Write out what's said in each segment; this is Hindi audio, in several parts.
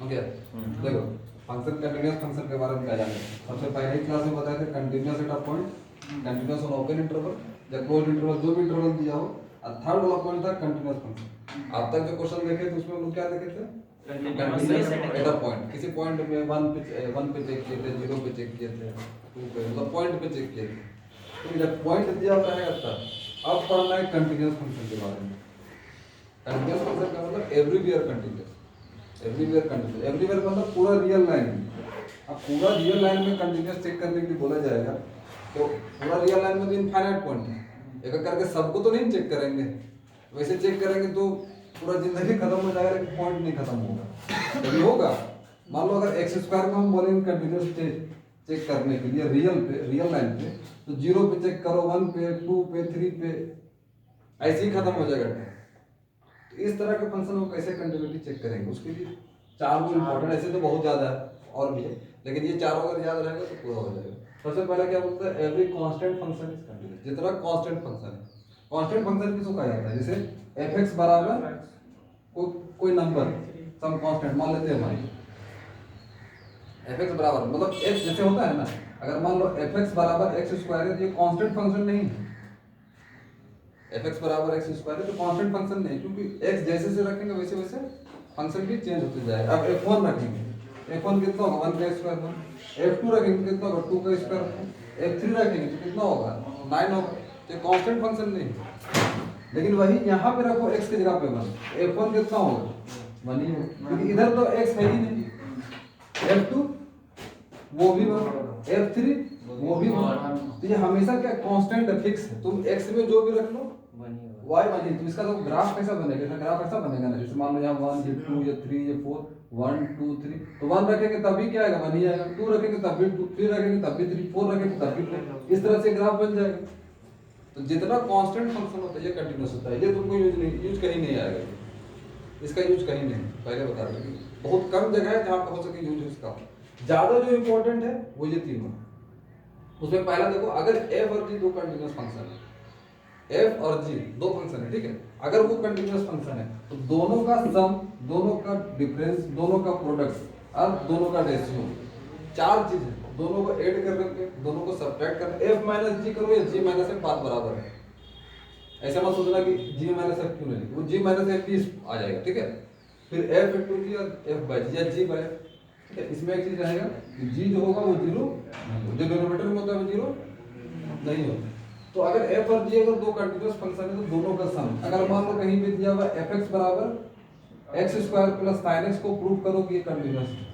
ओके देखो फंक्शन कंटीन्यूअस फंक्शन के बारे में क्या जाने सबसे पहले क्लास में बताया था continuous at a point, continuous on open interval या क्लोज इंटरवल जो भी इंटरवल दिया हो। और थर्ड वाला पॉइंट था कंटीन्यूअस फंक्शन। अब तक जो क्वेश्चन देखे थे उसमें हम लोग क्या देखे थे? कंटीन्यूअस एट अ पॉइंट, किसी पॉइंट में 1 पे चेक किए थे, 0 पे चेक किए थे, 2 पे मतलब पॉइंट पे चेक किए थे। तो जब पॉइंट दिया रहेगा तब अब पढ़ना है कंटीन्यूअस फंक्शन के बारे में। कंटीन्यूअस फंक्शन का मतलब everywhere continuous, everywhere continuous, everywhere मतलब पूरा रियल लाइन में। अब पूरा रियल लाइन में कंटीन्यूअस चेक करने के लिए बोला जाएगा तो पूरा रियल लाइन में तो इनफाइनाइट पॉइंट है, एक एक करके सबको तो नहीं चेक करेंगे। वैसे चेक करेंगे तो पूरा जिंदगी खत्म हो जाएगा लेकिन पॉइंट नहीं खत्म होगा। कभी होगा मान लो अगर एक्स स्क्वायर में हम बोलेंगे कंटीन्यूअस चेक करने के लिए रियल लाइन पे तो 0 पे चेक करो, 1 पे, 2 पे, 3 पे, ऐसे ही खत्म हो जाएगा। तो इस तरह के फंक्शन को कैसे कंटिन्यूटी चेक करेंगे उसके लिए चार रूल इंपॉर्टेंट, ऐसे तो बहुत ज्यादा है और भी है लेकिन ये चारों अगर याद रहेगा तो पूरा हो जाएगा। सबसे पहले क्या बोलते हैं every constant function is continuous. जितना कांस्टेंट फंक्शन है, कांस्टेंट फंक्शन किसको कहा जाता है? जैसे f(x) बराबर कोई नंबर सम कांस्टेंट मान लेते हैं हमारी f(x) बराबर मतलब x जैसे होता है ना, अगर मान लो f(x) बराबर x स्क्वायर है तो ये कांस्टेंट फंक्शन नहीं है। f(x) बराबर x स्क्वायर है तो कांस्टेंट फंक्शन नहीं, क्योंकि x जैसे से रखेंगे वैसे वैसे फंक्शन भी चेंज होते जाएगा। अब f1 रखेंगे, f1 कितना होगा 1 का स्क्वायर 1, f2 रखेंगे कितना होगा 2 का स्क्वायर, f3 रखेंगे तो कितना होगा 9 होगा। तो कांस्टेंट फंक्शन नहीं है। लेकिन वही यहाँ पे रखो x की जगह पे 1, f1 कितना होगा 1 ही होगा, क्योंकि इधर तो x है ही नहीं। f2 वो भी 1, f3 वो भी 1, तो ये हमेशा क्या कांस्टेंट है, फिक्स है। तुम x में जो भी रख लो y बनी, तो इसका तो ग्राफ कैसा बनेगा? इसका ग्राफ ऐसा बनेगा ना, जैसे मान लो यहाँ 1 ये 2 ये 3 ये 4 1 2 3, तो 1 रखेंगे तब भी क्या आएगा 1 ही आएगा, 2 रखेंगे तब भी 2, 3 रखेंगे तब भी 3, 4 रखेंगे तब भी 4, इस तरह से ग्राफ बन जाएगा। तो जितना कांस्टेंट फंक्शन होता है ये कंटीन्यूअस होता है, ये तुमको यूज कहीं नहीं आएगा, इसका यूज कहीं नहीं, पहले बता दें बहुत कम जगह है जहाँ पे हो सके यूज इसका। ज्यादा जो इंपॉर्टेंट है वो ये तीनों। उसमें पहला देखो, अगर f और g दो कंटीन्यूअस फंक्शन है, f और g दो फंक्शन है, ठीक है, अगर वो कंटीन्यूअस फंक्शन है तो दोनों का सम, दोनों का डिफरेंस, दोनों का प्रोडक्ट और दोनों का रेशियो, चार चीज है, दोनों को ऐड कर करके दोनों को सब्ट्रैक्ट कर, f माइनस g करो या g माइनस f बात बराबर है। ऐसा मत सोचना कि g माइनस f क्यों नहीं, वो g माइनस f भी आ जाएगा, ठीक है। फिर f इंटू g और f बाय g या g बाय, ठीक है। इसमें एक चीज रहेगा कि g जो होगा वो 0 जो डिनोमिनेटर में होता है वो 0 नहीं होता। तो अगर f और g अगर दो कंटीन्यूअस फंक्शन है तो दोनों का सम, अगर मान लो कहीं पे दिया हुआ f(x) बराबर x square plus sin x को प्रूव करो कि ये कंटीन्यूअस है।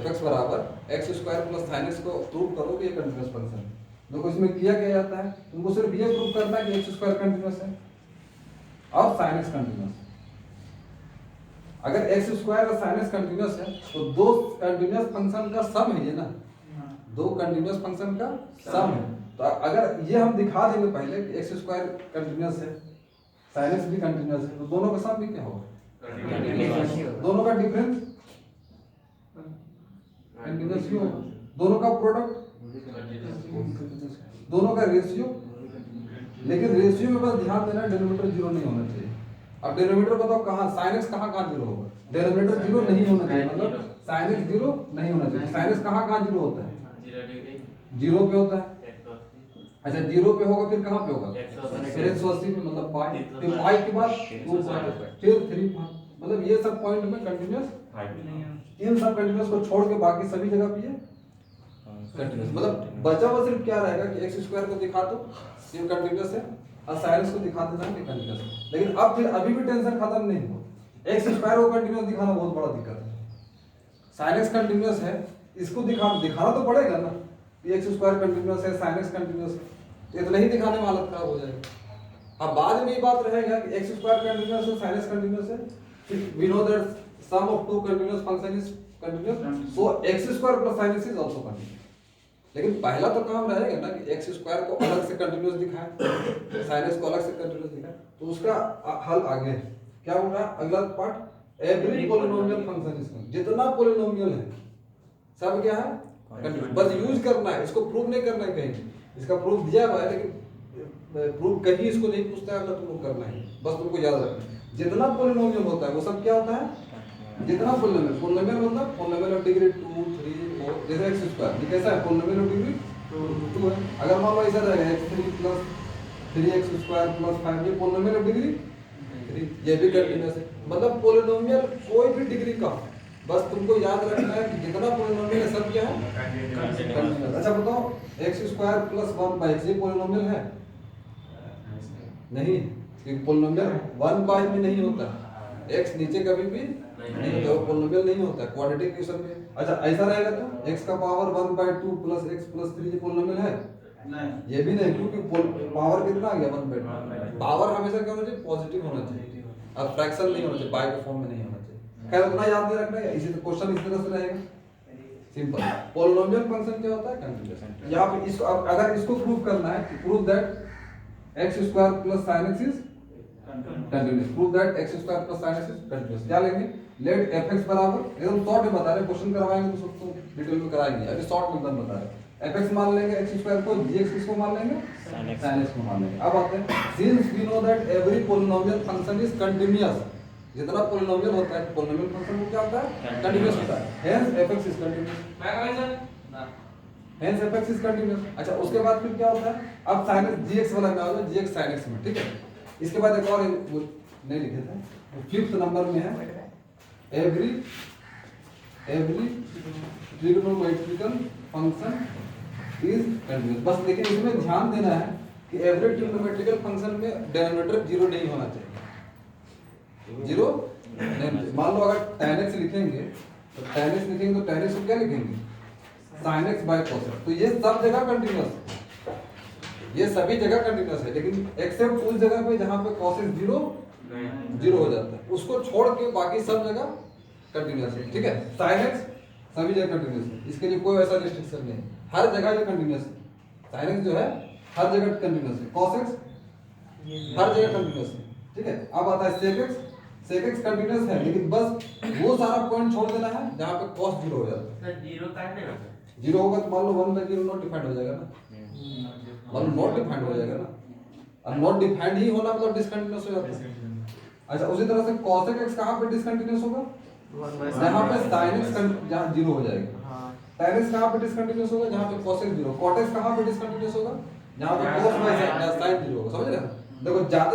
f(x) बराबर x square plus sin x को प्रूव करो कि ये कंटीन्यूअस फंक्शन है। देखो इसमें किया क्या जाता है, तुमको सिर्फ ये प्रूव करना है कि x स्क्वायर कंटीन्यूअस है और sin x कंटीन्यूअस है। अगर x स्क्वायर और sin x कंटीन्यूअस है तो दो कंटीन्यूअस फंक्शन का सम है ये ना, दो कंटीन्यूअस फंक्शन का सम है। तो अगर ये हम दिखा देंगे पहले कि x स्क्वायर कंटीन्यूअस है, sin x भी कंटीन्यूअस है, तो दोनों का सम भी क्या होगा? दोनों का डिफरेंस कंटीन्यूअस ही होगा, दोनों का प्रोडक्ट, दोनों का रेशियो। लेकिन रेशियो में बस ध्यान देना डिनोमिनेटर 0 नहीं होना चाहिए। अब डिनोमिनेटर बताओ कहाँ, sin x कहाँ 0 होगा? डिनोमिनेटर 0 नहीं होना चाहिए, मतलब sin x 0 नहीं होना चाहिए। sin x कहाँ 0 होता है? 0 पे होता है। अच्छा 0 पे होगा फिर कहाँ पे होगा? 180 में, मतलब पाई, फिर पाई के बाद 2 फिर 3 मतलब ये सब पॉइंट में कंटीन्यूअस, इन सब कंटीन्यूअस को छोड़ के बाकी सभी जगह पे ये कंटीन्यूअस। मतलब बचा हुआ सिर्फ क्या रहेगा कि x स्क्वायर को दिखा दो ये कंटीन्यूअस है और sin x को दिखा देना कि कंटीन्यूअस है। लेकिन अब फिर अभी भी टेंशन खत्म नहीं हुआ, x स्क्वायर को कंटीन्यूअस दिखाना बहुत बड़ा दिक्कत है। sin x कंटीन्यूअस है, इसको दिखाना तो पड़ेगा ना कि x स्क्वायर कंटीन्यूअस है, sin x कंटीन्यूअस है, ये तो नहीं दिखाने में हालत खराब हो जाएगी। अब बाद में ये बात रहेगा कि x स्क्वायर कंटीन्यूअस है, sin x कंटीन्यूअस है, we know that sum of two continuous function is continuous, so x square plus sin x is also continuous. लेकिन पहला तो काम रहेगा ना कि x स्क्वायर को अलग से कंटीन्यूअस दिखाएं, sin x को अलग से कंटीन्यूअस दिखाएं, तो उसका हल आगे है। क्या होगा अगला part? Every polynomial function is continuous. जितना पॉलिनोमियल है सब क्या है कंटीन्यूअस, बस यूज करना है, इसको प्रूव नहीं करना है कहीं। इसका प्रूफ दिया हुआ है लेकिन प्रूफ कहीं इसको नहीं पूछता है, तुमको करना है, बस तुमको याद रखना है जितना पॉलिनोमियल होता है वो सब क्या होता है जितना पोलिनोमियल मतलब पोलिनोमियल ऑफ डिग्री 2 3 4 जैसे एक्स स्क्वायर ये कैसा है पोलिनोमियल ऑफ डिग्री 2 है। अगर मान लो ऐसा रहेगा x3 plus 3x square plus 5 ये पोलिनोमियल ऑफ डिग्री 3 ये भी कंटीन्यूअस है। मतलब पोलिनोमियल कोई भी डिग्री का बस तुमको याद रखना है कि जितना पोलिनोमियल है सब क्या है कंटीन्यूअस। अच्छा बताओ x स्क्वायर प्लस 1/x ये पोलिनोमियल है नहीं, क्योंकि पोलिनोमियल 1/, में नहीं होता x नीचे कभी भी नहीं होता, पोलिनोमियल नहीं होता क्वाड्रेटिक इक्वेशन में। अच्छा ऐसा रहेगा तो x का पावर 1/2 प्लस x प्लस 3 ये पोलिनोमियल है नहीं, ये भी नहीं, क्योंकि पावर कितना आ गया 1/2। पावर हमेशा क्या होना चाहिए पॉजिटिव होना चाहिए, अब फ्रैक्शन नहीं होना चाहिए, बाय के फॉर्म में नहीं होना चाहिए। खैर उतना याद नहीं रखना है, इसी क्वेश्चन इस तरह से रहेगा सिंपल। पोलिनोमियल फंक्शन क्या होता है कंटीन्यूअस। यहां पे इसको अगर इसको प्रूव करना है prove that x square plus sin x is continuous, prove that x square plus sin x is continuous. क्या लेंगे लेट fx बराबर एकदम शॉर्ट में बता रहे, क्वेश्चन करवाएंगे तो सबको डिटेल में कराएंगे, अभी शॉर्ट में एकदम बता रहे। fx मान लेंगे x स्क्वायर को, gx किसको मान लेंगे sin x को मान लेंगे। अब आते हैं since we know that every polynomial function is continuous, जितना पोलिनोमियल होता है पोलिनोमियल फंक्शन वो क्या होता है कंटीन्यूअस होता है, hence fx is continuous, hence fx is continuous. अच्छा उसके बाद फिर क्या होता है, अब sin x gx वाला में आ जाओ, gx sin x में, ठीक है। इसके बाद एक और नहीं लिखे थे, फिफ्थ नंबर में है every trigonometrical function is continuous. बस लेकिन इसमें ध्यान देना है कि एवरी ट्रिग्नोमेट्रिकल फंक्शन में डिनोमिनेटर जीरो नहीं होना चाहिए, जीरो नहीं। मान लो अगर tan x लिखेंगे तो tan x लिखेंगे तो tan x को क्या लिखेंगे sin x by cos x, तो ये सब जगह कंटीन्यूअस, ये सभी जगह कंटीन्यूअस है, लेकिन एक्सेप्ट उस जगह पे जहां पे cos x जीरो हो जाता है, उसको छोड़ के बाकी सब जगह कंटीन्यूअस है, ठीक है। sin x सभी जगह कंटीन्यूअस है, इसके लिए कोई ऐसा रिस्ट्रिक्शन नहीं, हर जगह ये कंटीन्यूअस है। sin x जो है हर जगह कंटीन्यूअस है, cos x हर जगह कंटीन्यूअस है, ठीक है। अब आता है sec x कंटीन्यूअस है, लेकिन बस वो सारा पॉइंट छोड़ देना है जहां पे cos जीरो हो जाता है। जीरो होगा तो मान लो 1/0 नॉट डिफाइंड हो जाएगा ना, मान लो नॉट डिफाइंड हो जाएगा ना, अब नॉट डिफाइंड ही होना मतलब डिसकंटीन्यूअस हो जाता है। अच्छा उसी तरह से cos x कहां पे डिसकंटीन्यूअस होगा जहां पे sin x जहां जीरो हो जाएगा, tan x कहां पे डिसकंटीन्यूअस होगा जहां पे cos x zero, cot x कहां पे डिसकंटीन्यूअस होगा जहां पे cos y sin जीरो होगा, समझ रहे हो। देखो ज्यादा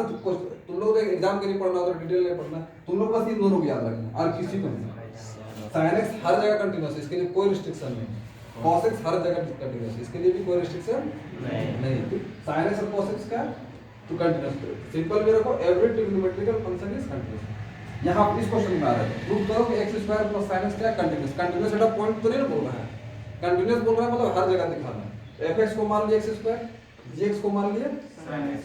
तुम लोग एग्जाम के लिए पढ़ना तो डिटेल नहीं पढ़ना, तुम लोग बस इन दोनों को याद रखना और किसी को नहीं। sin x हर जगह कंटीन्यूअस है, इसके लिए कोई रिस्ट्रिक्शन नहीं। cos x हर जगह कंटीन्यूअस है, इसके लिए भी कोई रिस्ट्रिक्शन नहीं। sin x और cos x का टू कंटीन्यूअस सिंपल में रखो, every trigonometrical function is continuous. यहां पर इस क्वेश्चन में आ रहा है प्रूव करो कि x square plus sin x क्या continuous, continuous at a point तो नहीं बोल रहा है, कंटीन्यूअस बोल रहा है मतलब हर जगह दिखाना है। fx को मान लिया x स्क्वायर, gx को मान लिया sin x।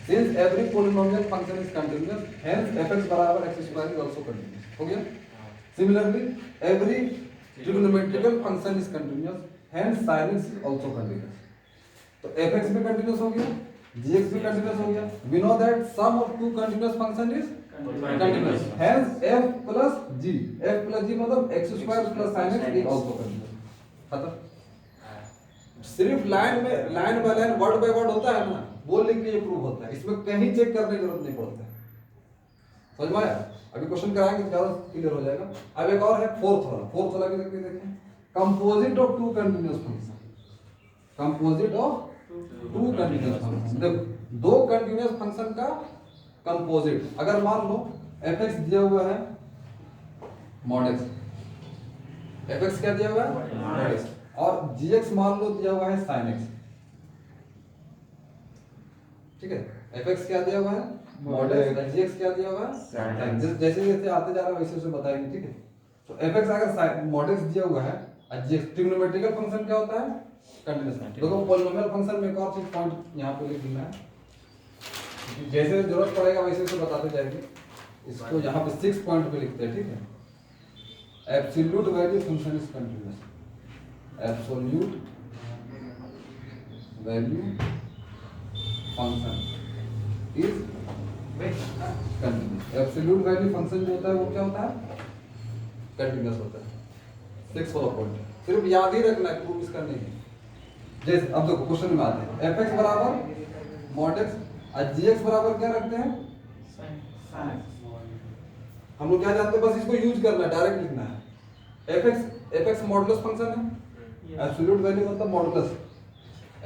Since every polynomial function is continuous, hence fx बराबर x square is also continuous, हो गया। Similarly, every trigonometrical function is continuous, hence sin x is also continuous। तो fx भी continuous हो गया, gx भी continuous हो गया। We know that sum of two continuous function is continuous, hence f plus g मतलब x square plus sin x is also continuous। खत्म। सिर्फ line by line word by word होता है ना, वो लिख के ये प्रूव होता है, इसमें कहीं चेक करने की जरूरत नहीं पड़ता है, समझ में आया। अभी क्वेश्चन कराएंगे ज्यादा क्लियर हो जाएगा। अब एक और है फोर्थ वाला भी देखें, composite of two continuous function, composite of two continuous function. देखो दो कंटीन्यूअस फंक्शन का कंपोजिट, अगर मान लो fx दिया हुआ है mod x, fx क्या दिया हुआ है mod x, और gx मान लो दिया हुआ है sin x, ठीक है। fx क्या दिया हुआ है mod x, gx क्या दिया हुआ है sin x। जैसे जैसे आते जा रहा है वैसे वैसे बताएंगे, ठीक है। तो fx अगर mod x दिया हुआ है और gx ट्रिग्नोमेट्रिकल फंक्शन क्या होता है कंटीन्यूअस। देखो पॉलिनोमियल फंक्शन में एक और चीज पॉइंट यहां पे लिख देना है, जैसे जरूरत पड़ेगा वैसे वैसे बताते जाएंगे। इसको यहां पे 6 पॉइंट पे लिखते हैं, ठीक है। Absolute value function is continuous, absolute value function is continuous. Absolute value function जो होता है वो क्या होता है कंटीन्यूअस होता है। 6 वाला पॉइंट सिर्फ याद ही रखना है, प्रूव इसका नहीं है। जैसे अब देखो क्वेश्चन में आते हैं, fx बराबर mod x और gx बराबर क्या रखते हैं sin x। हम लोग क्या जानते हैं, बस इसको यूज करना है, डायरेक्ट लिखना है। एफ एक्स मॉडुलस फंक्शन है, एब्सोल्यूट वैल्यू मतलब मॉडुलस,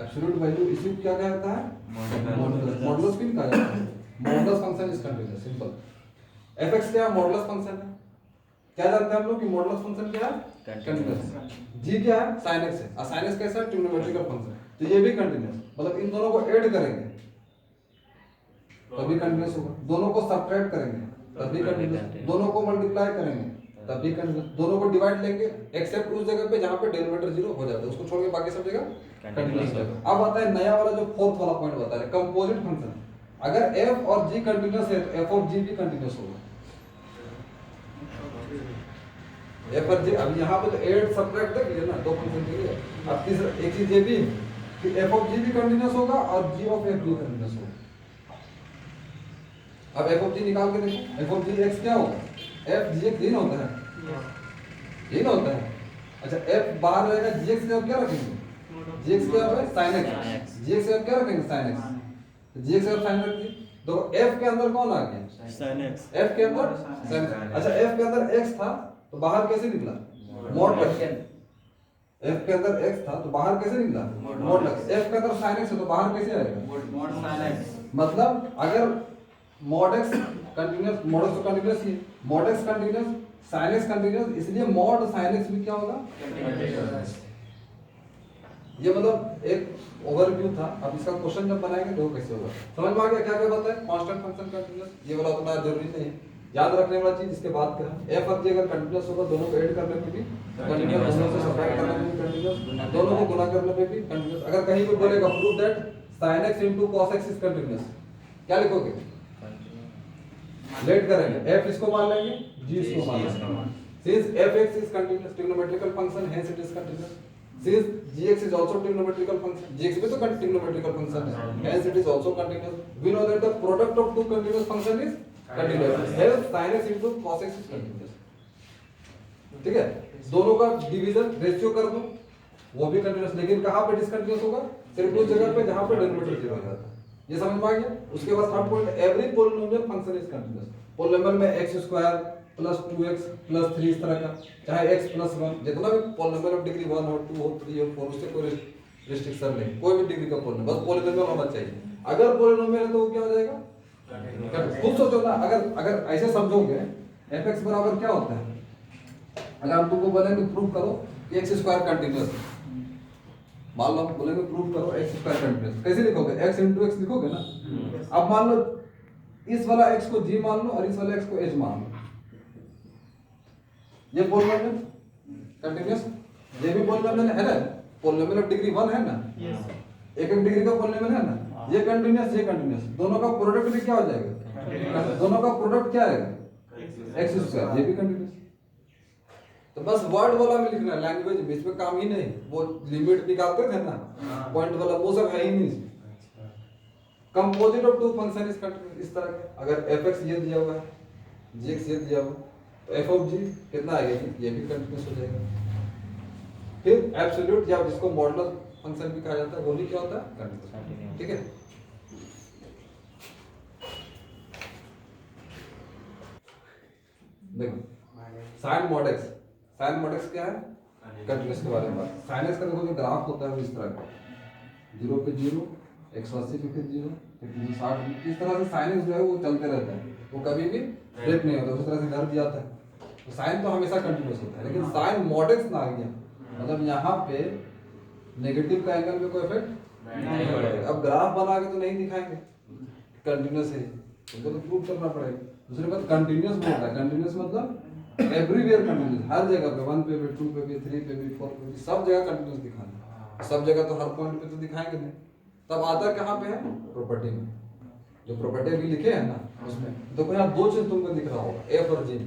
एब्सोल्यूट वैल्यू इसी को क्या कहता है, मॉडुलस। मॉडुलस क्यों कहा जाता है, modulus function is continuous, simple. F x क्या है, मॉडुलस फंक्शन है। क्या जानते हैं हम लोग कि मॉडुलस फंक्शन क्या है, कंटीन्यूअस। जी क्या है, sin x है, और sin x कैसा है, ट्रिग्नोमेट्रिकल फंक्शन, तो ये भी कंटीन्यूअस, मतलब इन दोनों को ऐड करेंगे तभी कंटीन्यूअस होगा, दोनों को सब्ट्रैक्ट करेंगे तभी कंटीन्यूअस, दोनों को मल्टीप्लाई करेंगे तभी कंटीन्यूअस, दोनों को डिवाइड लेंगे एक्सेप्ट उस जगह पे जहां पे डेरिवेटिव 0 हो जाता है, उसको छोड़ के बाकी सब जगह कंटीन्यूअस होगा। अब आता है नया वाला जो फोर्थ वाला पॉइंट बता रहे, कंपोजिट फंक्शन। अगर f और g कंटीन्यूअस है तो f ऑफ g भी कंटीन्यूअस होगा। f और g, अब यहाँ पे तो ऐड सब्ट्रैक्ट देख लिया ना, दो फंक्शन के लिए। अब तीसरा एक चीज ये भी कि f ऑफ g भी कंटीन्यूअस होगा और g ऑफ f भी कंटीन्यूअस होगा। अब f ऑफ g निकाल के देखो, f ऑफ g x क्या होगा, f gx यही ना होता है, यही ना होता है। अच्छा f बाहर रहेगा, gx का क्या रखेंगे, gx क्या है, sin x, gx का क्या रखेंगे, sin x, तो gx का sin रख दिए, तो f के अंदर कौन आ गया, sin x, f के अंदर sin x। अच्छा f के अंदर x था तो बाहर कैसे निकला, मॉड लग गया, f के अंदर x था तो बाहर कैसे निकला, मॉड लग गया। f के अंदर sin x है तो बाहर कैसे आएगा, मॉड sin x। मतलब अगर mod x continuous, mod x तो कंटीन्यूअस ही है, mod x continuous, sin x continuous, इसलिए mod sin x भी क्या होगा, कंटीन्यूअस। ये मतलब एक ओवरव्यू था। अब इसका क्वेश्चन जब बनाएंगे तो कैसे होगा, समझ में आ गया क्या क्या बताया, कांस्टेंट फंक्शन कंटीन्यूअस, ये वाला उतना जरूरी नहीं है, याद रखने वाला चीज इसके बाद क्या है, f और g अगर कंटीन्यूअस होगा दोनों को ऐड करने पे भी कंटीन्यूअस, दोनों से सब्ट्रैक्ट करने पे भी कंटीन्यूअस, दोनों को गुणा करने पे भी कंटीन्यूअस। अगर कहीं पे बोलेगा prove that sin x cos x is continuous, क्या लिखोगे, लेट करेंगे, f इसको मान लेंगे, g इसको मान लेंगे। Since fx is continuous trigonometrical function, hence it is continuous. Since gx is also trigonometrical function, gx भी तो trigonometrical function है, hence it is also continuous. We know that the product of two continuous function is continuous. Hence sin x into cos x is continuous. ठीक है, दोनों का डिवीजन रेशियो कर दो, वो भी कंटीन्यूअस, लेकिन कहाँ पे डिसकंटीन्यूअस होगा, सिर्फ उस जगह पे जहाँ पे डेरिवेटिव 0 हो जाता है। ये समझ में आ गया। उसके बाद third point, every polynomial function is continuous. Polynomial में x square plus 2x plus 3 इस तरह का, चाहे x प्लस 1, जितना भी पोलिनोमियल ऑफ डिग्री 1 हो, 2 हो, 3 हो, 4, उससे कोई रिस्ट्रिक्शन नहीं, कोई भी डिग्री का पोलिनोमियल, बस पोलिनोमियल होना चाहिए। अगर पोलिनोमियल है तो वो क्या हो जाएगा, खुद सोचो ना, अगर ऐसे समझोगे fx बराबर क्या होता है, अगर हम तुमको बोलेंगे प्रूव करो कि x स्क्वायर कंटीन्यूअस है, मान लो बोलेंगे प्रूव करो x स्क्वायर कंटीन्यूअस, कैसे लिखोगे, x into x लिखोगे ना। अब मान लो इस वाला x को g मान लो और इस वाले x को h मान लो, ये पोलिनोमियल कंटीन्यूअस, ये भी पोलिनोमियल है ना, पोलिनोमियल ऑफ डिग्री 1 है ना, एक एक डिग्री का पोलिनोमियल है ना, ये कंटीन्यूअस, ये कंटीन्यूअस, दोनों का प्रोडक्ट भी क्या हो जाएगा, दोनों का प्रोडक्ट क्या आएगा, x स्क्वायर, ये भी कंटीन्यूअस। तो बस वर्ड वाला में लिखना है, लैंग्वेज में इसमें काम ही नहीं, वो लिमिट निकालते थे ना पॉइंट वाला, वो सब है ही नहीं इसमें। Composite of two function is continuous, इस तरह के, अगर fx ये दिया हुआ है, gx ये दिया हुआ है, तो f ऑफ g कितना आएगा, ये भी कंटीन्यूअस हो जाएगा। फिर एब्सोल्यूट, या जिसको मॉडुलस फंक्शन भी कहा जाता है, वो भी क्या होता है, कंटीन्यूअस। ठीक है, देखो sin mod x, sin mod x क्या है, कंटीन्यूअस के बारे में बात। sin x का देखो जो ग्राफ होता है वो इस तरह का, 0 पे 0, 180 पे फिर 0, फिर 360, इस तरह से sin x जो है वो चलते रहता है, वो कभी भी ब्रेक नहीं होता, उस तरह से घर भी आता है। तो sin तो हमेशा कंटीन्यूअस होता है, लेकिन sin mod x ना आ गया, मतलब यहाँ पे नेगेटिव का एंगल में कोई इफेक्ट नहीं पड़ेगा। अब ग्राफ बना के तो नहीं दिखाएंगे कंटीन्यूअस है, उनको तो प्रूव करना पड़ेगा। दूसरी बात, कंटीन्यूअस बोल रहा है, कंटीन्यूअस मतलब एवरीवेयर कंटीन्यूअस, हर जगह पे, 1 पे भी, 2 पे भी, 3 पे भी, 4 पे भी, सब जगह कंटीन्यूअस दिखाना। सब जगह तो हर पॉइंट पे तो दिखाएंगे नहीं, तब आता कहाँ पे है, प्रॉपर्टी में, जो प्रॉपर्टी अभी लिखे हैं ना उसमें। तो यहाँ दो चीज तुमको दिख रहा होगा, f और g।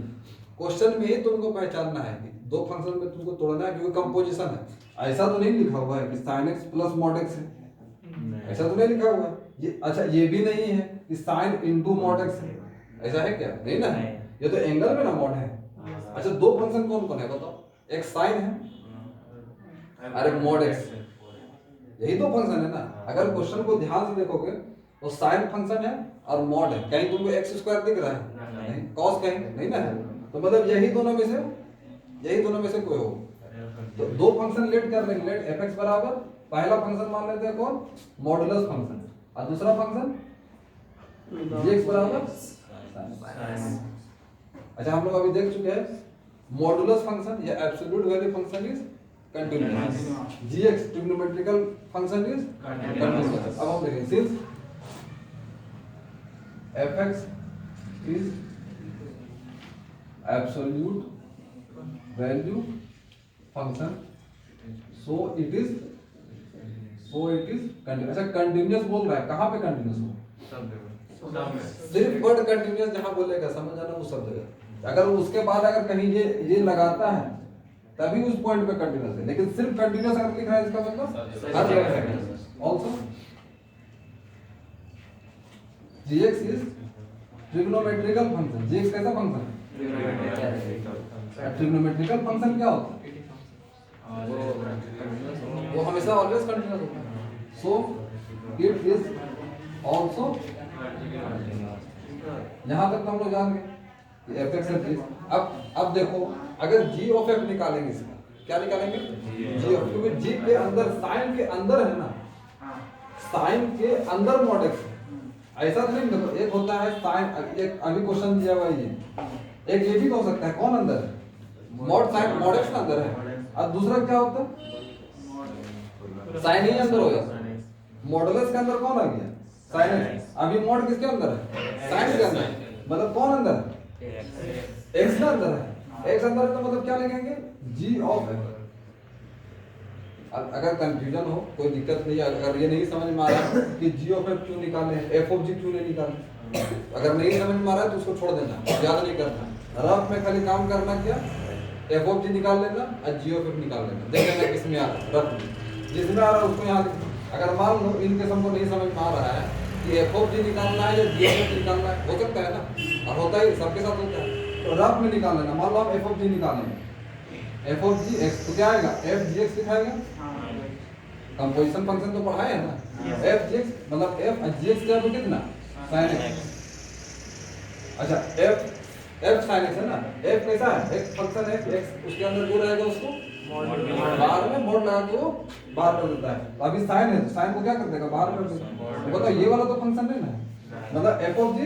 क्वेश्चन में ही तुमको पहचानना है कि दो फंक्शन में तुमको तोड़ना है, क्योंकि कंपोजिशन है। ऐसा तो नहीं लिखा हुआ है कि sin x plus mod x है, ऐसा तो नहीं लिखा हुआ है ये। अच्छा, ये भी नहीं है कि sin into mod x है, ऐसा है क्या, नहीं ना, ये तो एंगल में ना mod है। अच्छा, दो फंक्शन कौन कौन है बताओ, एक sin है और एक mod x, यही दो फंक्शन है ना। अगर क्वेश्चन को ध्यान से देखोगे वो साइन फंक्शन है और मॉड है। कहीं तुमको एक्स स्क्वायर दिख रहा है? नहीं। कॉस कहीं नहीं ना, तो मतलब यही दोनों में से कोई हो। तो दो फंक्शन लेट कर लेंगे, लेट एफ एक्स बराबर पहला फंक्शन मान लेते हैं कौन, मॉडुलस फंक्शन, और दूसरा फंक्शन जी एक्स बराबर साइन। अच्छा हम लोग अभी देख चुके हैं मॉडुलस फंक्शन या absolute value function is continuous, g x trigonometrical function is continuous. अब हम देखें since f x is absolute value function so it is continuous. अच्छा कंटीन्यूअस बोल रहा है, कहाँ पे कंटीन्यूअस हो? सिर्फ वर्ड कंटीन्यूअस जहां बोलेगा समझ जाना उस सब जगह। अगर उसके बाद अगर कहीं ये लगाता है तभी उस पॉइंट पे कंटीन्यूअस है, लेकिन सिर्फ कंटीन्यूअस अगर लिख रहा है इसका मतलब हर जगह continuous. Also gx is trigonometrical function. gx कैसा फंक्शन है? ट्रिग्नोमेट्रिकल फंक्शन क्या होता है? वो हमेशा ऑलवेज कंटीन्यूअस होता है। सो इट इज आल्सो यहां तक तो हम लोग जान गए कि एफ एक्स है। अब देखो अगर जी ऑफ एफ निकालेंगे, इसका क्या निकालेंगे? जी ऑफ, क्योंकि जी के अंदर साइन के अंदर है ना, साइन के अंदर मॉड एक्स है। ऐसा तो नहीं, देखो एक होता है साइन, एक अभी क्वेश्चन दिया हुआ है ये, एक ये भी हो सकता है कौन अंदर है? मॉड साइन मॉड एक्स अंदर है, और दूसरा क्या होता है साइन ही अंदर हो गया। मॉडुलस के अंदर कौन आ गया? Sine x. अभी मॉड किसके अंदर है? साइन के अंदर। मतलब कौन अंदर है? एक्स ना अंदर है। एक्स अंदर है तो मतलब क्या लिखेंगे? जी ऑफ एफ। अगर कंफ्यूजन हो कोई दिक्कत नहीं, अगर ये नहीं समझ में आ रहा कि जी ऑफ एफ क्यों निकाले, एफ ऑफ जी क्यों नहीं निकाले, अगर नहीं समझ में आ रहा है तो उसको छोड़ देना, याद नहीं करना। रफ में खाली काम करना क्या, एफ ऑफ जी निकाल लेना और जी ऑफ एफ निकाल लेना, देख लेना किसमें आ रहा है। रफ में जिसमें आ रहा है उसको यहाँ लिखना। अगर मान लो इन केसों को नहीं समझ में आ रहा है कि एफ ऑफ जी निकालना है या जी ऑफ एफ निकालना है, हो सकता है ना, और होता ही सबके साथ होता है, तो रफ में निकाल लेना। मान लो हम एफ ऑफ जी निकालेंगे, एफ ऑफ जी एक्स तो क्या आएगा? एफ जी एक्स दिखाएगा। कंपोजिशन फंक्शन तो पढ़ाए है ना, एफ जी एक्स मतलब एफ जी एक्स क्या कितना? Sine x. अच्छा एफ साइन एक्स है ना, एफ कैसा है? एक फंक्शन है एक्स, उसके अंदर जो रहेगा उसको बाहर में मोड लगा के वो बाहर कर देता है। तो अभी साइन है तो साइन को क्या कर देगा? बाहर कर देगा। तो बताओ ये वाला तो फंक्शन नहीं ना, मतलब एफ ऑफ जी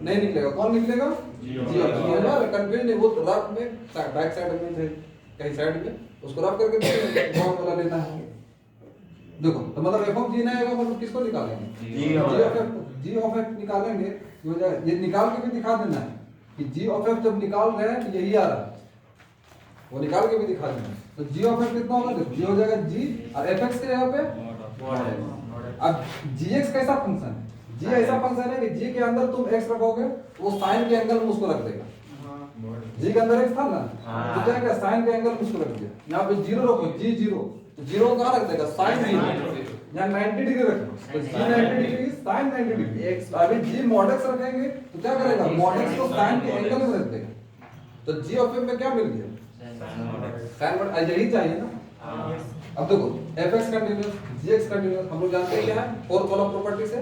नहीं निकलेगा, कौन निकलेगा? जी ऑफ जी है ना। कंफ्यूज नहीं, वो रफ में बैक साइड में कहीं साइड में उसको रफ करके फॉर्म वाला लेना है। देखो तो मतलब एफ ऑफ जी नहीं आएगा, मतलब किसको निकालेंगे? G of f. G of f निकालेंगे, ये निकाल के भी दिखा देना है कि जी ऑफ एफ जब निकाल रहे हैं तो यही आ रहा है, वो निकाल के भी दिखा देना। तो जी ऑफ एफ कितना होगा? देखो जी हो जाएगा जी, और एफ एक्स के जगह पे अब जी एक्स कैसा फंक्शन है? जी ऐसा फंक्शन है कि जी के अंदर तुम एक्स रखोगे वो साइन के एंगल में उसको रख देगा। जी के अंदर एक्स था ना, तो क्या क्या साइन के एंगल में उसको रख दिया। यहाँ पे जीरो रखो, जी जीरो, तो जीरो कहाँ रख देगा? Sine zero. यहाँ 90 डिग्री रखो, तो जी 90 डिग्री साइन 90 डिग्री। एक्स अभी जी मॉड एक्स रखेंगे तो क्या करेगा? मॉड एक्स को साइन के एंगल में रख देगा। तो जी ऑफ एफ में क्या मिल गया? साइन मॉड, यही चाहिए ना। अब देखो F x continuous, g x continuous, हम लोग जानते हैं क्या है फोर्थ वाला प्रॉपर्टी से।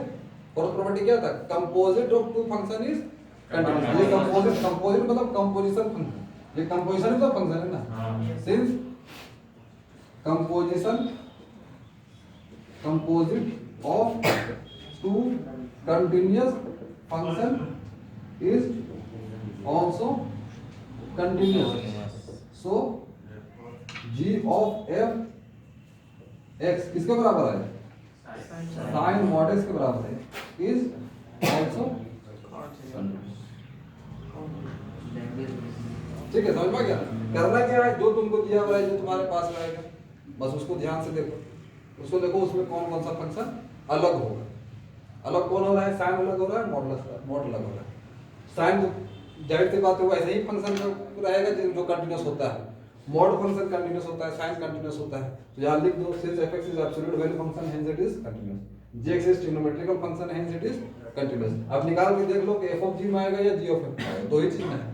फोर्थ प्रॉपर्टी क्या था? Composite of two function is continuous. ये कंपोजिट मतलब कंपोजिशन फंक्शन, ये कंपोजिशन का फंक्शन है ना। Since composite of two continuous function is also continuous, so g of f x किसके बराबर है? साइन मॉड एक्स के बराबर है, इज आल्सो। ठीक है, समझ में गया? करना क्या है, जो तुमको दिया हुआ है, जो तुम्हारे पास रहेगा बस उसको ध्यान से देखो, उसको देखो उसमें कौन कौन सा फंक्शन अलग होगा। अलग कौन हो रहा है? साइन अलग हो रहा है, मॉड अलग हो रहा है। साइन तो जाहिर सी बात है वो ऐसे ही फंक्शन रहेगा जो कंटीन्यूअस होता है। मॉड फंक्शन कंटीन्यूअस होता है, साइन कंटीन्यूअस होता है। तो यहाँ लिख दो since f x is absolute value function hence it is continuous, g x is trigonometrical function hence it is continuous. अब निकाल के देख लो कि एफ ऑफ जी में आएगा या जी ऑफ एफ आएगा, दो ही चीज है।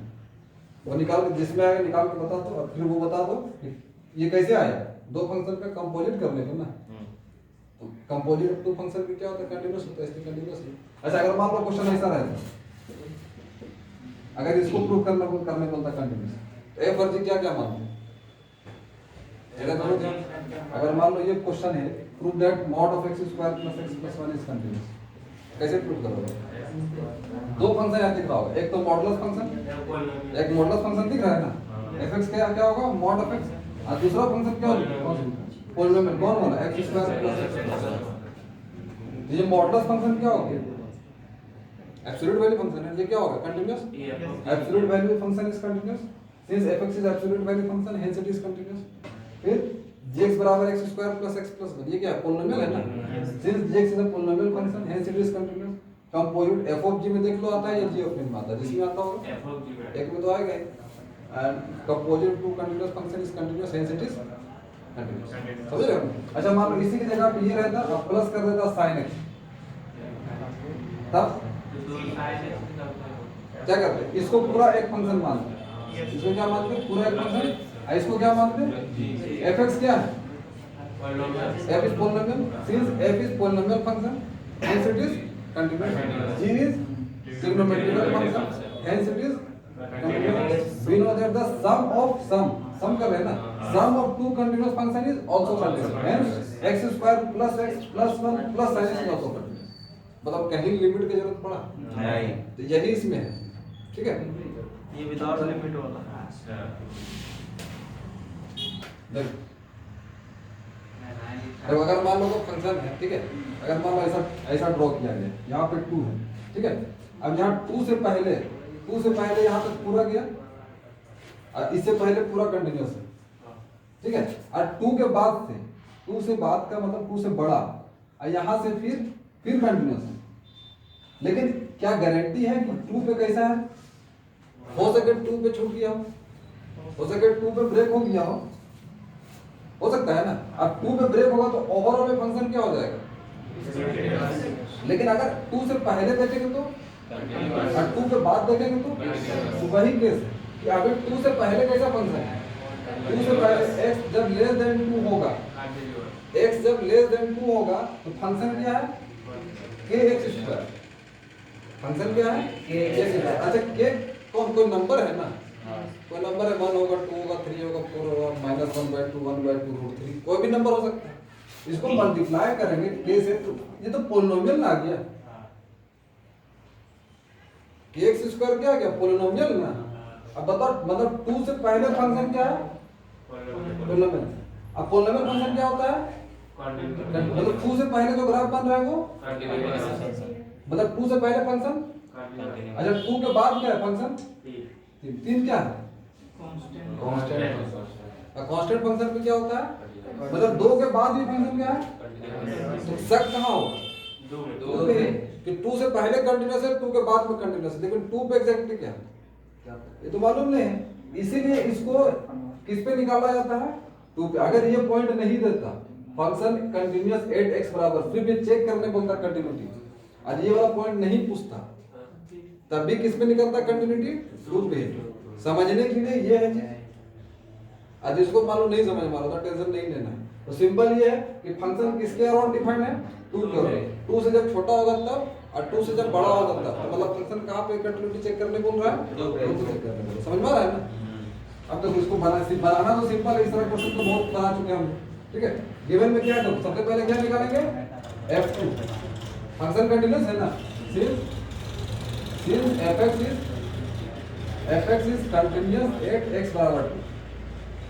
वो निकाल के जिसमें आएगा निकाल के बता दो, और फिर वो बता दो ये कैसे आया, दो फंक्शन का कंपोजिट करने को ना। तो कंपोजिट ऑफ टू फंक्शन भी क्या होता है, कंटीन्यूअस होता है, इसलिए कंटीन्यूअस है। अच्छा अगर मान लो क्वेश्चन ऐसा रहता, अगर इसको प्रूव करने बोलता कंटीन्यूअस, तो ए फर्जी क्या क्या मान लो, अगर मान लो ये क्वेश्चन है prove that mod of x square plus x plus 1 is continuous, कैसे प्रूव करोगे? दो फंक्शन यहाँ दिख रहा होगा, एक तो मॉडुलस फंक्शन, एक मॉडुलस फंक्शन दिख रहा है ना, fx क्या होगा मॉड ऑफ x, और दूसरा फंक्शन क्या होगा पॉलिनोमियल, कौन वाला x square plus x plus 1। ये मॉडुलस फंक्शन क्या होगा, एब्सोल्यूट वैल्यू फंक्शन है, ये क्या होगा continuous, absolute value function is continuous, since fx is absolute value function hence it is continuous. फिर gx बराबर x square plus x plus 1, ये क्या है पॉलिनोमियल है ना, since gx is a polynomial function hence it is continuous. Composite f of g में देख लो आता है या g ऑफ n में आता है, जिसमें आता होगा f ऑफ g एक में तो आएगा ही, and composite two continuous function is continuous hence it is continuous, समझ रहे हो? अच्छा मान लो इसी की जगह पे ये रहता और प्लस कर देता sin x, तब क्या करते हैं, इसको पूरा एक फंक्शन मानते हैं, इसको क्या मानते हैं पूरा एक फंक्शन, इसको क्या मानते हैं fx क्या है, f is polynomial, since f is polynomial function hence it is continuous, g is trigonometrical function hence it is continuous। we know that the sum कर रहे हैं ना, sum of two continuous function is also continuous, hence x square plus x plus 1 plus sin x is also continuous। मतलब कहीं लिमिट की जरूरत पड़ा नहीं, तो यही इसमें है, ठीक है, ये विदाउट लिमिट वाला तो अगर मान लो तो फंक्शन है, ठीक है, अगर मान लो ऐसा ड्रॉ किया गया, यहाँ पे 2 है, ठीक है, अब यहाँ 2 से पहले यहाँ तक पूरा गया और इससे पहले पूरा कंटिन्यूअस है, ठीक है, और 2 के बाद से 2 से बाद का मतलब 2 से बड़ा और यहाँ से फिर कंटिन्यूअस है, लेकिन क्या गारंटी है कि 2 पे कैसा है, हो सके 2 पे छूट गया हो सके 2 पे ब्रेक हो गया हो सकता है ना, अब 2 पे ब्रेक होगा तो ओवरऑल में फंक्शन क्या हो जाएगा, लेकिन अगर 2 से पहले देखेंगे तो और 2 के बाद देखेंगे तो वही केस है कि अभी 2 से पहले कैसा फंक्शन है, 2 से पहले x जब लेस देन 2 होगा, x जब लेस देन 2 होगा तो फंक्शन क्या है kx स्क्वायर, फंक्शन क्या है kx स्क्वायर। अच्छा k कोई नंबर है ना, कोई नंबर है 1 होगा 2 होगा 3 होगा 4 होगा -1/2 1/2√3 कोई भी नंबर हो सकता है, इसको मल्टीप्लाई करेंगे k से तो ये तो पॉलिनोमियल आ गया, kx स्क्वायर क्या गया पॉलिनोमियल ना। अब बताओ मतलब 2 से पहले फंक्शन क्या है पॉलिनोमियल, अब पॉलिनोमियल फंक्शन क्या होता है मतलब 2 से पहले जो ग्राफ बन रहा है वो मतलब 2 से पहले फंक्शन, अच्छा 2 के बाद क्या है फंक्शन 3 क्या है कांस्टेंट फंक्शन पे क्या होता है मतलब 2 के बाद भी फंक्शन क्या है, तो शक कहाँ होगा 2 पे कि 2 से पहले कंटीन्यूअस है 2 के बाद में कंटीन्यूअस है, लेकिन 2 पे एग्जैक्टली क्या है ये तो मालूम नहीं है, इसीलिए इसको किस पे निकाला जाता है 2 पे। अगर ये पॉइंट नहीं देता फंक्शन कंटीन्यूअस 8x बराबर, फिर भी चेक करने बोलता कंटिन्यूटी, और ये वाला पॉइंट नहीं पूछता तब भी किस पे निकलता कंटिन्यूटी 2 पे। समझने के लिए ये है आज इसको मालूम नहीं समझ मारो तो टेंशन नहीं लेना, तो सिंपल ये है कि फंक्शन किसके अराउंड डिफाइंड है 2 के अराउंड, 2 से जब छोटा होगा तब और 2 से जब बड़ा होगा तब, तो मतलब फंक्शन कहाँ पे कंटिन्यूटी चेक करने बोल रहा है 2 पे चेक करने बोल रहा है, समझ में आ रहा है ना। अब तक इसको बनाना तो सिंपल है, इस तरह क्वेश्चन तो बहुत बना चुके हम, ठीक है। गिवन में क्या है सबसे पहले क्या निकालेंगे f2, फंक्शन कंटीन्यूअस है ना, since fx is continuous at x बराबर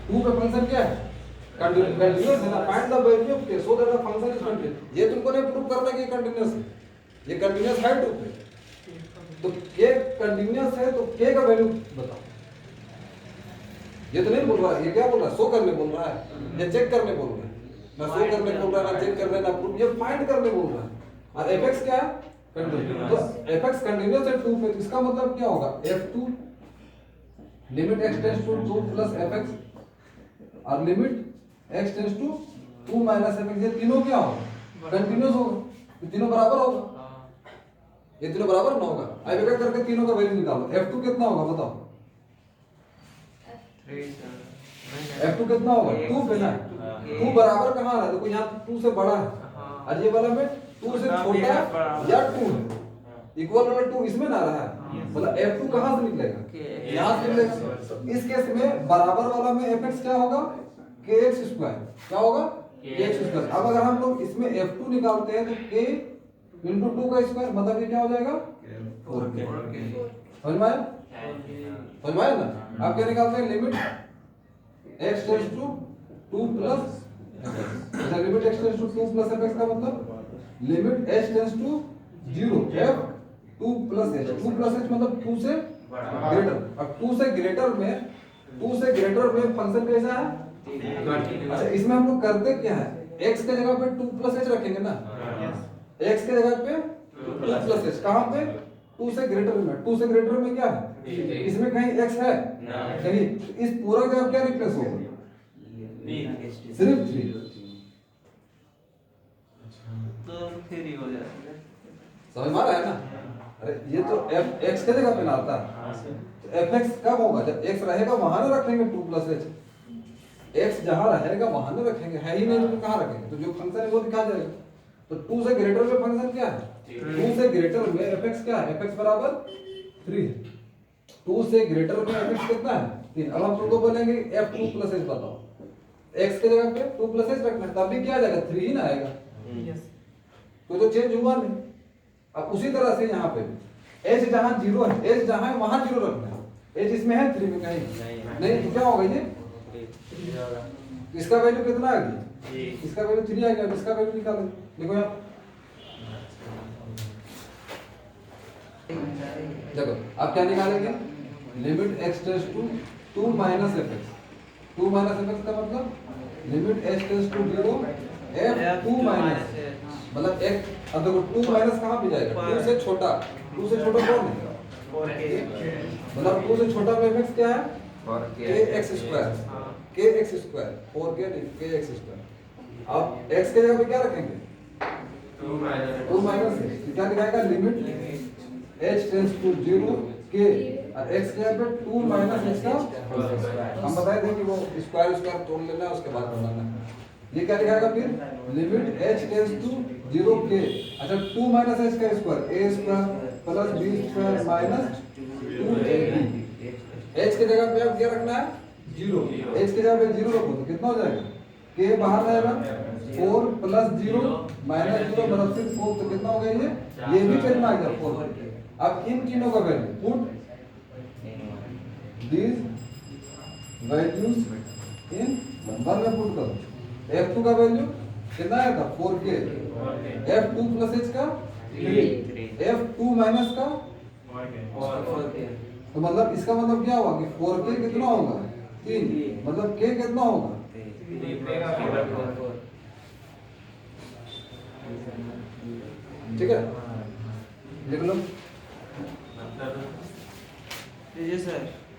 2 पे फंक्शन क्या है कंटीन्यूअस है ना, find the value of k so that the function is continuous. ये तुमको नहीं प्रूव करना कि कंटीन्यूअस है, ये कंटीन्यूअस है 2 पे, तो k कंटीन्यूअस है तो k का वैल्यू बताओ, ये तो नहीं बोल रहा है, ये क्या बोल रहा है शो करने बोल रहा है या चेक करने बोल रहा है, ना शो करने बोल रहा है ना चेक कर रहा है ना प्रूफ, ये फाइंड करने बोल रहा है। और fx क्या है कंटीन्यूअस, तो fx कंटीन्यूअस है 2 पे, इसका मतलब क्या होगा f2 limit x tends to 2 plus fx और limit x tends to 2 minus fx, ये तीनों क्या होगा कंटीन्यूअस होगा, ये तीनों बराबर होगा, ये तीनों बराबर ना होगा। अब एक करके तीनों का वैल्यू निकालो, f2 कितना होगा बताओ, f2 कितना होगा 2 पे ना, 2 बराबर कहाँ आ रहा है देखो यहाँ 2 से बड़ा है और ये वाला में 2 से छोटा या 2 है इक्वल वाला 2 इसमें ना रहा है मतलब f2 कहां से निकलेगा यहां से निकलेगा तो इस केस में बराबर वाला में fx क्या होगा kx स्क्वायर क्या होगा kx स्क्वायर अब अगर हम लोग इसमें f2 निकालते हैं तो k इंटू 2 का स्क्वायर मतलब ये क्या हो जाएगा 4k समझ में आया ना आप क्या निकालते हैं limit x tends to 2 plus fx limit x tends to 2 plus fx का मतलब limit h tends to 0 f 2 plus h 2 plus h मतलब 2 से ग्रेटर अब 2 से ग्रेटर में फंक्शन कैसा है अच्छा इसमें हम लोग करते क्या है x के जगह पे 2 प्लस h रखेंगे ना x के जगह पे 2 प्लस h कहां पे 2 से ग्रेटर में क्या है इसमें कहीं x है कहीं इस पूरा जगह क्या रिप्लेस होगा सिर्फ 3 तो फिर ही हो जाएगा समझ में आ रहा है ना अरे ये तो f x के जगह पे ना आता है तो fx कब होगा जब x रहेगा वहां ना रखेंगे 2 प्लस h x जहां रहेगा वहां ना रखेंगे है ही नहीं तो कहां रखेंगे तो जो फंक्शन है वो दिखा जाएगा तो 2 से ग्रेटर में फंक्शन क्या है 2 से ग्रेटर में fx क्या है fx बराबर 3 2 से ग्रेटर में fx कितना है 3 अब हम तुमको बोलेंगे f2 प्लस h बताओ x के जगह पे 2 प्लस h रखना है तब भी क्या आ जाएगा 3 ही ना आएगा कोई तो चेंज हुआ नहीं अब उसी तरह से यहाँ पे h जहाँ 0 है h जहाँ है वहां 0 रखना है h इसमें है 3 में कहीं नहीं तो क्या होगा ये इसका वैल्यू कितना आ गया इसका वैल्यू 3 आ गया इसका वैल्यू निकालो देखो यहाँ देखो आप क्या निकालेंगे limit x tends to 2 minus fx 2 minus fx का मतलब limit h tends to 0 f 2 minus मतलब एक अब देखो 2 माइनस कहां पे जाएगा 2 से छोटा कौन है मतलब 2 से छोटा में fx क्या है kx स्क्वायर 4k नहीं kx स्क्वायर अब x के जगह पे क्या रखेंगे 2 माइनस तो क्या दिखाएगा limit h tends to 0 k और x के जगह पे 2 माइनस h का हम बताए थे कि वो स्क्वायर तोड़ लेना है उसके बाद बनाना है ये क्या दिखाएगा फिर limit h tends to 0 k अच्छा 2 माइनस h का square a square plus b square minus 2ab h के जगह पे अब क्या रखना है 0 h के जगह पे 0 रखो तो कितना हो जाएगा k बाहर रहेगा 4 प्लस 0 माइनस 0 मतलब सिर्फ 4 तो कितना हो गया ये भी कितना आ गया 4 अब इन तीनों का value put these values in number में पुट करो f2 का वैल्यू कितना आया था 4k f2 प्लस h का 3 f2 माइनस का तो मतलब इसका मतलब क्या होगा कि 4k कितना होगा 3 मतलब k कितना होगा ठीक है लिख लो सर